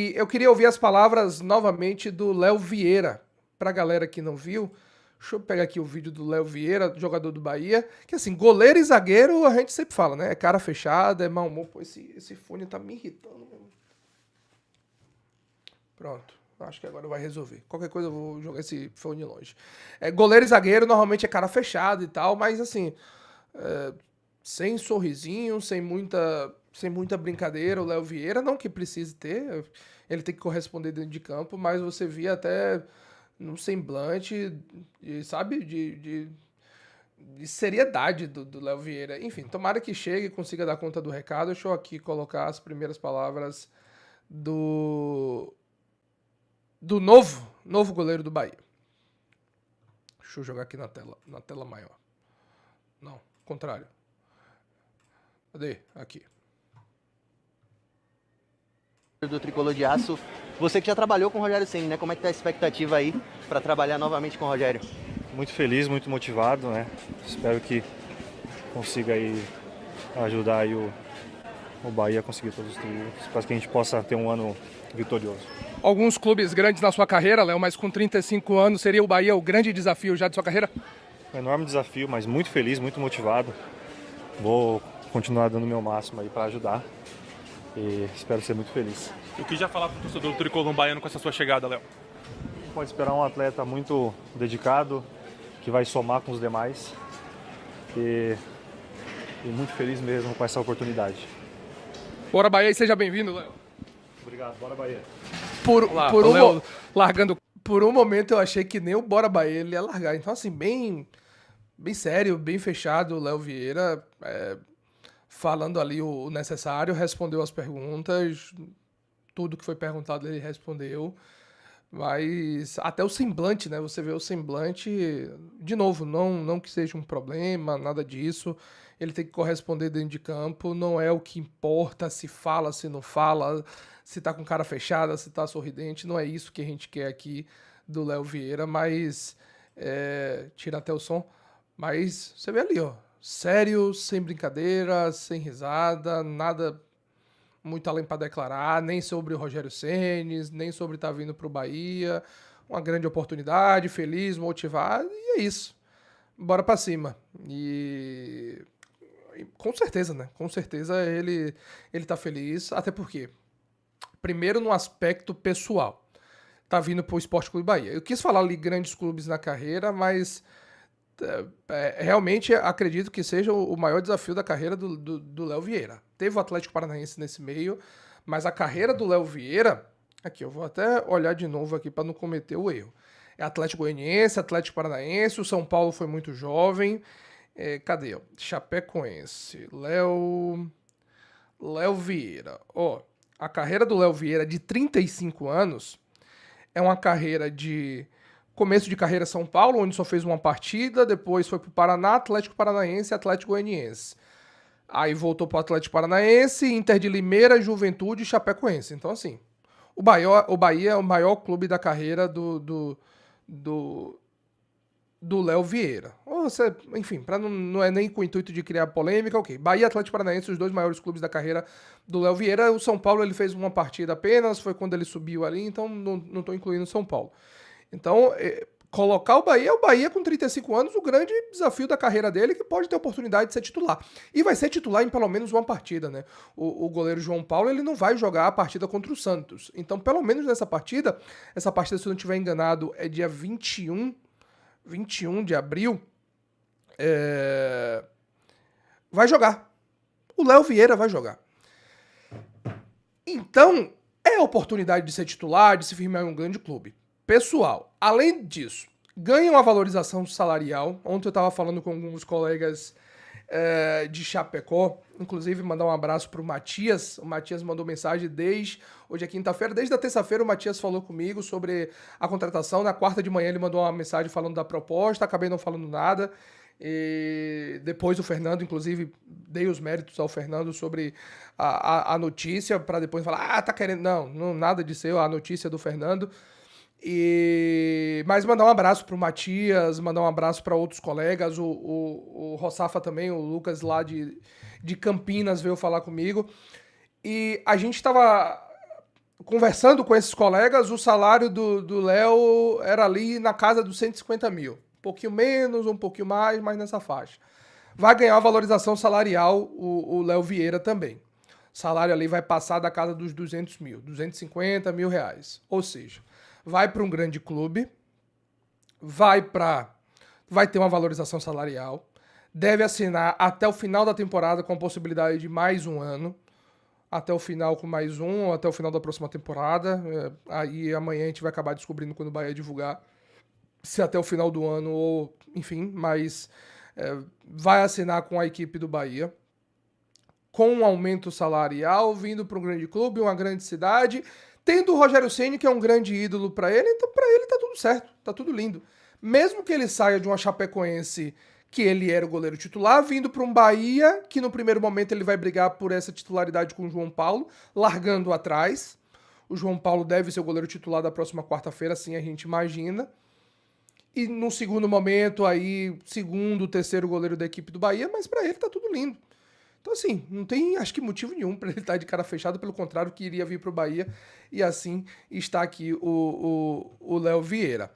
E eu queria ouvir as palavras novamente do Léo Vieira. Pra galera que não viu, deixa eu pegar aqui o vídeo do Léo Vieira, jogador do Bahia. Que assim, goleiro e zagueiro a gente sempre fala, né? É cara fechada, é mau humor. Pô, esse fone tá me irritando mesmo. Pronto. Acho que agora vai resolver. Qualquer coisa eu vou jogar esse fone longe. Goleiro e zagueiro normalmente é cara fechado e tal, mas assim, sem sorrisinho, sem muita brincadeira. O Léo Vieira, não que precise ter, ele tem que corresponder dentro de campo, mas você via até num semblante, sabe, de seriedade do Léo Vieira. Enfim, tomara que chegue e consiga dar conta do recado. Deixa eu aqui colocar as primeiras palavras do novo goleiro do Bahia. Deixa eu jogar aqui na tela maior. Não, contrário. Cadê? Aqui. Do Tricolor de Aço, você que já trabalhou com o Rogério Ceni, né? Como é que tá a expectativa aí para trabalhar novamente com o Rogério? Muito feliz, muito motivado, né? Espero que consiga aí ajudar aí o Bahia a conseguir todos os triunfos, para que a gente possa ter um ano vitorioso. Alguns clubes grandes na sua carreira, Léo, mas com 35 anos, seria o Bahia o grande desafio já de sua carreira? Um enorme desafio, mas muito feliz, muito motivado. Vou continuar dando o meu máximo aí para ajudar e espero ser muito feliz. O que já falar para o torcedor do Tricolor baiano com essa sua chegada, Léo? Pode esperar um atleta muito dedicado, que vai somar com os demais e muito feliz mesmo com essa oportunidade. Bora Bahia e seja bem-vindo, Léo. Obrigado, bora Bahia. Por um momento eu achei que nem o Bora Bahia ele ia largar. Então, assim, bem sério, bem fechado, o Léo Vieira, falando ali o necessário, respondeu as perguntas, tudo que foi perguntado ele respondeu. Mas até o semblante, né? Você vê o semblante, de novo, não que seja um problema, nada disso. Ele tem que corresponder dentro de campo, não é o que importa se fala, se não fala, se tá com cara fechada, se tá sorridente, não é isso que a gente quer aqui do Léo Vieira, mas tira até o som. Mas você vê ali, ó, sério, sem brincadeira, sem risada, nada muito além para declarar, nem sobre o Rogério Ceni, nem sobre estar vindo para o Bahia. Uma grande oportunidade, feliz, motivado, e é isso. Bora para cima. E com certeza, né? Com certeza ele tá feliz, até porque, primeiro no aspecto pessoal, tá vindo pro Sport Clube Bahia. Eu quis falar ali grandes clubes na carreira, mas realmente acredito que seja o maior desafio da carreira do Léo Vieira. Teve o Atlético Paranaense nesse meio, mas a carreira do Léo Vieira, aqui eu vou até olhar de novo aqui para não cometer o erro. É Atlético Goianiense, Atlético Paranaense, o São Paulo foi muito jovem. Cadê? Chapecoense, Léo Vieira. A carreira do Léo Vieira de 35 anos é uma carreira de começo de carreira São Paulo, onde só fez uma partida, depois foi pro Paraná, Atlético Paranaense e Atlético Goianiense. Aí voltou pro Atlético Paranaense, Inter de Limeira, Juventude e Chapecoense. Então, assim, o Bahia é o maior clube da carreira do Léo Vieira. Enfim, não é nem com o intuito de criar polêmica, ok. Bahia e Atlético Paranaense, os dois maiores clubes da carreira do Léo Vieira. O São Paulo ele fez uma partida apenas, foi quando ele subiu ali, então não tô incluindo o São Paulo. Então, colocar o Bahia com 35 anos, o grande desafio da carreira dele, que pode ter oportunidade de ser titular. E vai ser titular em pelo menos uma partida, né? O goleiro João Paulo, ele não vai jogar a partida contra o Santos. Então, pelo menos nessa partida, essa partida, se eu não estiver enganado, é dia 21 de abril, vai jogar. O Léo Vieira vai jogar. Então, é a oportunidade de ser titular, de se firmar em um grande clube. Pessoal, além disso, ganha uma valorização salarial. Ontem eu estava falando com alguns colegas de Chapecó, inclusive mandar um abraço pro Matias. O Matias mandou mensagem hoje é quinta-feira, desde a terça-feira o Matias falou comigo sobre a contratação. Na quarta de manhã ele mandou uma mensagem falando da proposta, acabei não falando nada. E depois o Fernando, inclusive, dei os méritos ao Fernando sobre a notícia, para depois falar, tá querendo. Não, nada de ser a notícia do Fernando. Mas mandar um abraço pro Matias, mandar um abraço para outros colegas, o Rossafa também, o Lucas lá de Campinas veio falar comigo. E a gente tava conversando com esses colegas, o salário do Léo era ali na casa dos 150 mil. Um pouquinho menos, um pouquinho mais, mas nessa faixa. Vai ganhar uma valorização salarial o Léo Vieira também. O salário ali vai passar da casa dos 200 mil, 250 mil reais. Ou seja, vai para um grande clube, vai ter uma valorização salarial, deve assinar até o final da temporada com a possibilidade de mais um ano, até o final com mais um, ou até o final da próxima temporada. Aí amanhã a gente vai acabar descobrindo quando o Bahia divulgar se até o final do ano ou, enfim, mas vai assinar com a equipe do Bahia, com um aumento salarial, vindo para um grande clube, uma grande cidade, tendo o Rogério Ceni, que é um grande ídolo para ele, então para ele tá tudo certo, tá tudo lindo. Mesmo que ele saia de uma Chapecoense que ele era o goleiro titular, vindo para um Bahia, que no primeiro momento ele vai brigar por essa titularidade com o João Paulo, largando atrás. O João Paulo deve ser o goleiro titular da próxima quarta-feira, assim a gente imagina. E no segundo momento, aí, segundo, terceiro goleiro da equipe do Bahia, mas para ele tá tudo lindo. Então, assim, não tem, acho que, motivo nenhum para ele estar de cara fechada, pelo contrário, que iria vir para o Bahia, e assim está aqui o Léo Vieira.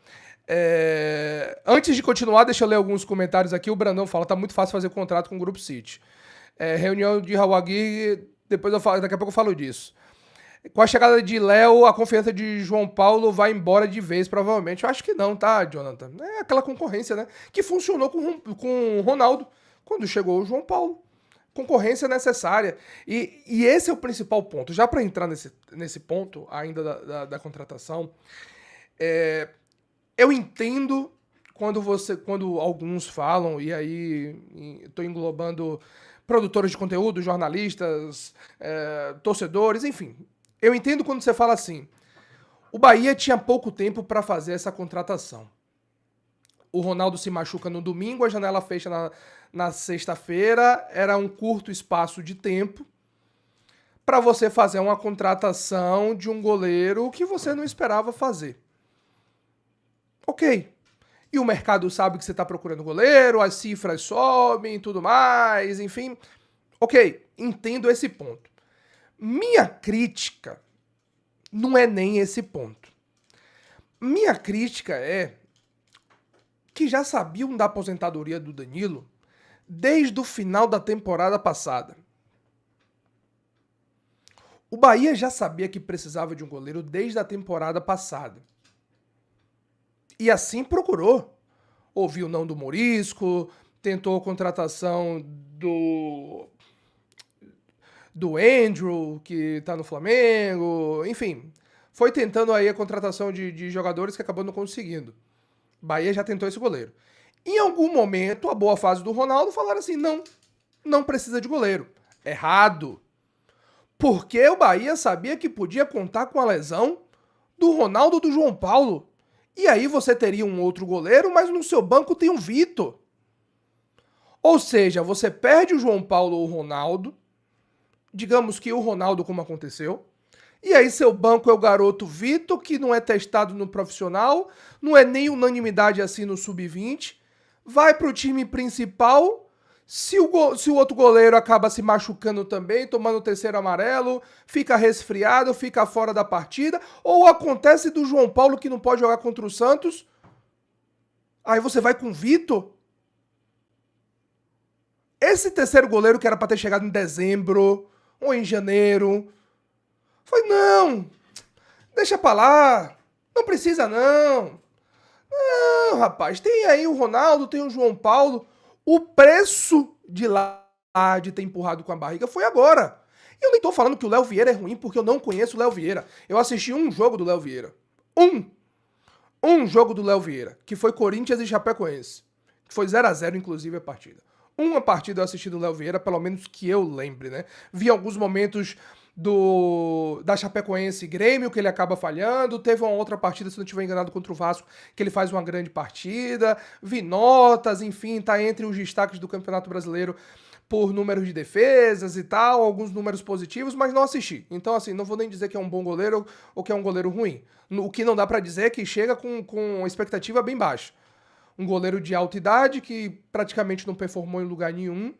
Antes de continuar, deixa eu ler alguns comentários aqui. O Brandão fala, tá muito fácil fazer contrato com o Grupo City. Reunião de Hawagi, daqui a pouco eu falo disso. Com a chegada de Léo, a confiança de João Paulo vai embora de vez, provavelmente. Eu acho que não, tá, Jonathan? É aquela concorrência, né? Que funcionou com o Ronaldo, quando chegou o João Paulo. Concorrência necessária. E esse é o principal ponto. Já para entrar nesse ponto, ainda da contratação, eu entendo quando alguns falam, e aí estou englobando produtores de conteúdo, jornalistas, torcedores, enfim. Eu entendo quando você fala assim, o Bahia tinha pouco tempo para fazer essa contratação. O Ronaldo se machuca no domingo, a janela fecha na sexta-feira, era um curto espaço de tempo para você fazer uma contratação de um goleiro que você não esperava fazer. Ok. E o mercado sabe que você está procurando goleiro, as cifras sobem e tudo mais, enfim. Ok, entendo esse ponto. Minha crítica não é nem esse ponto. Minha crítica é que já sabiam da aposentadoria do Danilo desde o final da temporada passada. O Bahia já sabia que precisava de um goleiro desde a temporada passada. E assim procurou. Ouviu o não do Morisco, tentou a contratação do Andrew, que tá no Flamengo, enfim. Foi tentando aí a contratação de jogadores que acabou não conseguindo. Bahia já tentou esse goleiro. Em algum momento, a boa fase do Ronaldo, falaram assim, não precisa de goleiro. Errado. Porque o Bahia sabia que podia contar com a lesão do Ronaldo ou do João Paulo. E aí você teria um outro goleiro, mas no seu banco tem um Vitor. Ou seja, você perde o João Paulo ou o Ronaldo, digamos que o Ronaldo como aconteceu, e aí seu banco é o garoto Vitor, que não é testado no profissional, não é nem unanimidade assim no sub-20, vai pro time principal, se o outro goleiro acaba se machucando também, tomando o terceiro amarelo, fica resfriado, fica fora da partida, ou acontece do João Paulo que não pode jogar contra o Santos, aí você vai com o Vitor. Esse terceiro goleiro que era para ter chegado em dezembro ou em janeiro, foi não, deixa pra lá, não precisa não. Não, rapaz, tem aí o Ronaldo, tem o João Paulo. O preço de lá de ter empurrado com a barriga foi agora. Eu nem tô falando que o Léo Vieira é ruim porque eu não conheço o Léo Vieira. Eu assisti um jogo do Léo Vieira. Um jogo do Léo Vieira, que foi Corinthians e Chapecoense. Que foi 0-0, inclusive, a partida. Uma partida eu assisti do Léo Vieira, pelo menos que eu lembre, né? Vi alguns momentos da Chapecoense e Grêmio, que ele acaba falhando. Teve uma outra partida, se não estiver enganado, contra o Vasco, que ele faz uma grande partida. Vi notas, enfim, tá entre os destaques do Campeonato Brasileiro por números de defesas e tal, alguns números positivos, mas não assisti. Então, assim, não vou nem dizer que é um bom goleiro ou que é um goleiro ruim. O que não dá pra dizer é que chega com expectativa bem baixa. Um goleiro de alta idade que praticamente não performou em lugar nenhum.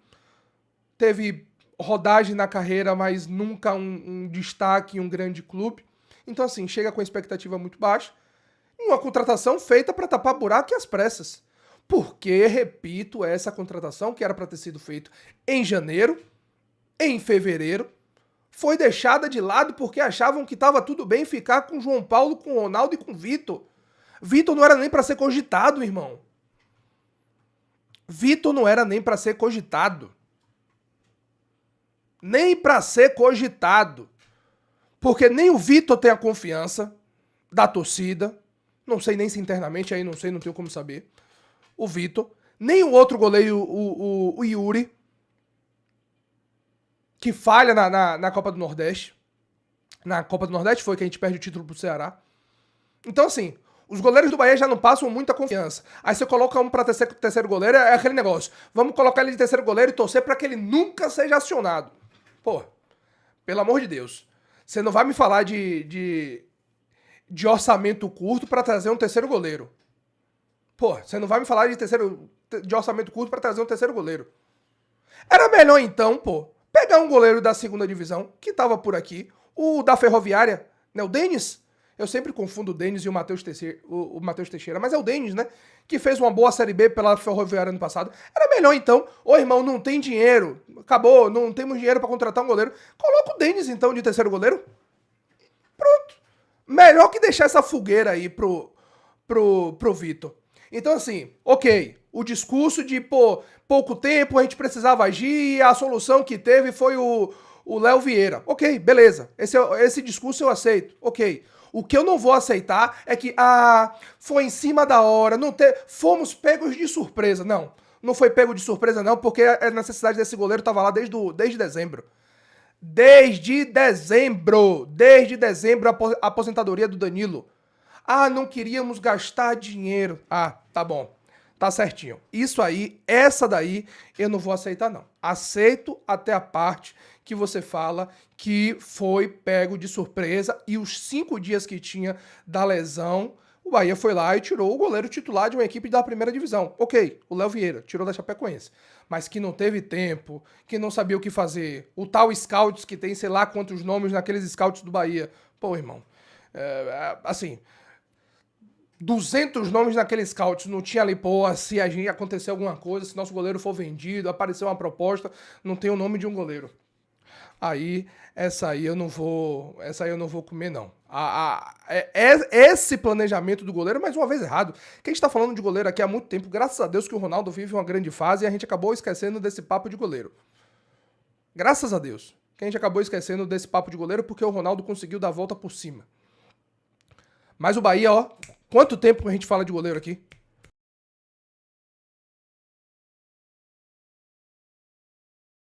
Teve rodagem na carreira, mas nunca um destaque em um grande clube. Então, assim, chega com expectativa muito baixa. E uma contratação feita para tapar buraco e às pressas. Porque, repito, essa contratação, que era para ter sido feita em janeiro, em fevereiro, foi deixada de lado porque achavam que estava tudo bem ficar com João Paulo, com Ronaldo e com Vitor. Vitor não era nem para ser cogitado, irmão. Vitor não era nem para ser cogitado. Nem para ser cogitado. Porque nem o Vitor tem a confiança da torcida. Não sei nem se internamente, aí não sei, não tenho como saber. O Vitor. Nem o outro goleiro, o Yuri, que falha na Copa do Nordeste. Na Copa do Nordeste foi que a gente perde o título pro Ceará. Então, assim, os goleiros do Bahia já não passam muita confiança. Aí você coloca um pra terceiro goleiro, é aquele negócio. Vamos colocar ele de terceiro goleiro e torcer pra que ele nunca seja acionado. Pô, pelo amor de Deus. Você não vai me falar de orçamento curto pra trazer um terceiro goleiro. Pô, você não vai me falar de orçamento curto pra trazer um terceiro goleiro. Era melhor então, pô, pegar um goleiro da segunda divisão, que tava por aqui, o da Ferroviária, né, o Denis. Eu sempre confundo o Denis e o Matheus Teixeira, mas é o Denis, né, que fez uma boa Série B pela Ferroviária ano passado. Era melhor então, ô irmão, não tem dinheiro, acabou, não temos dinheiro pra contratar um goleiro. Coloca o Denis então de terceiro goleiro. Pronto. Melhor que deixar essa fogueira aí pro Vitor. Então, assim, ok, o discurso de, pô, pouco tempo, a gente precisava agir, e a solução que teve foi o Léo Vieira. Ok, beleza, esse discurso eu aceito, ok. O que eu não vou aceitar é que, foi em cima da hora, fomos pegos de surpresa. Não, não foi pego de surpresa não, porque a necessidade desse goleiro estava lá desde dezembro. Desde dezembro, a aposentadoria do Danilo. Não queríamos gastar dinheiro. Tá bom. Tá certinho. Isso aí, essa daí, eu não vou aceitar, não. Aceito até a parte que você fala que foi pego de surpresa e os 5 dias que tinha da lesão, o Bahia foi lá e tirou o goleiro titular de uma equipe da primeira divisão. Ok, o Léo Vieira, tirou da Chapecoense. Mas que não teve tempo, que não sabia o que fazer. O tal Scouts, que tem sei lá quantos nomes naqueles Scouts do Bahia. Pô, irmão, assim... 200 nomes naquele scout, não tinha ali, pô, se a gente acontecer alguma coisa, se nosso goleiro for vendido, aparecer uma proposta, não tem o nome de um goleiro. Essa aí eu não vou comer, não. Esse planejamento do goleiro, mais uma vez errado. Que a gente tá falando de goleiro aqui há muito tempo, graças a Deus que o Ronaldo vive uma grande fase e a gente acabou esquecendo desse papo de goleiro. Graças a Deus que a gente acabou esquecendo desse papo de goleiro porque o Ronaldo conseguiu dar a volta por cima. Mas o Bahia, ó, quanto tempo a gente fala de goleiro aqui?